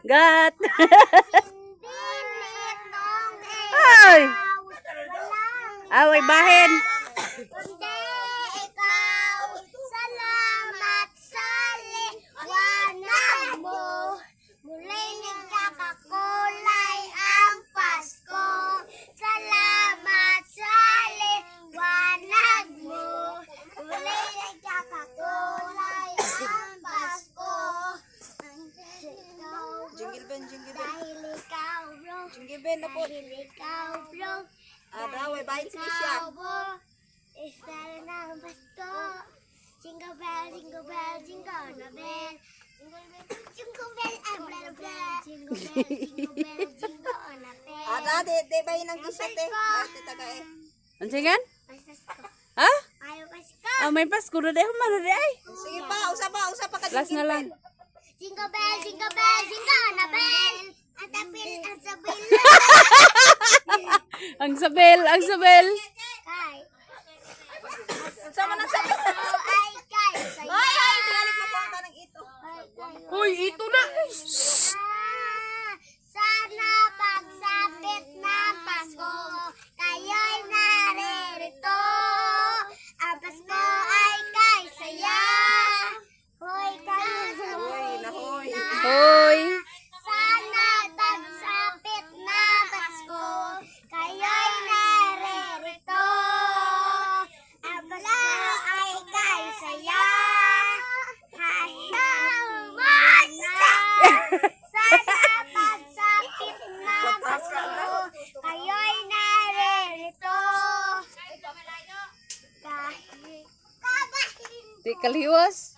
Gat. Ay! Away bahin. Kundi ikaw, salamat sa liwanag mo. Muling nagkakakulay ang Pasko. Salamat sa liwanag mo. Muling nagkakakulay ang Pasko. Jingle bell, jingle bell. Dahil ikaw, bro. Jingle bell na po. Dahil ikaw, bro. Away bahin si siya. Isa na ang Pasko. Jingle bell, jingle bell, jingle na bell. Jingle bell, I'm blah blah. Jingle bell, jingle bell, jingle na bell. De bahin ang gisat eh. Ate taga eh. Ansingan? Pasko. Ha? Ayaw Pasko. May Pasko na dahil malari ay. Sige pa, usa pa ka Last na lang. Jingle bell, jingle na bell. Ang tapil, ang sabil. Ang sabel, ang sabel. Kay. Sama na sa. Ay, kay. Saya. Ay, tinalik na po ang tanang ito. Uy, ito na. Sana pagsapit ng Pasko, kayo'y naririto. Ang Pasko ay kay saya. Hoy, kayo sa Nahoy. Hoy. Sana pagsapit ng Pasko, kayo'y naririto. Ang Pasko ay kay saya. Sana pagsapit ng Pasko, kayo'y naririto. Di kaliwas.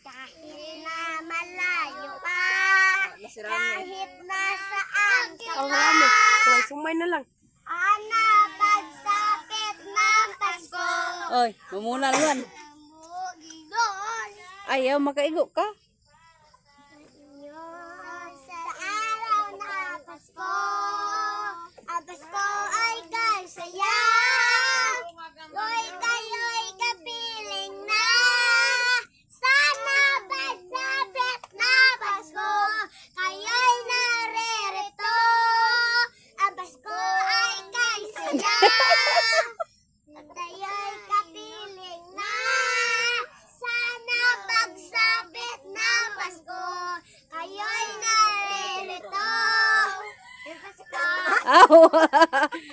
Kahit na malayo pa, kahit nasaan ka pa, Sumay na lang. ana pagsapit ng Pasko. Oy, mamuna naman. Mugigon. Ayaw, makaigo ka. Sa araw na Pasko, ang Pasko ay kay saya. Hoy, kayo'y kapiling na. Sana pagsapit na Pasko, kayo'y naririto. Ang Pasko ay kay saya. At kayo'y kapiling na. Sana pagsapit na Pasko, kayo'y naririto. Ang Pasko Aw.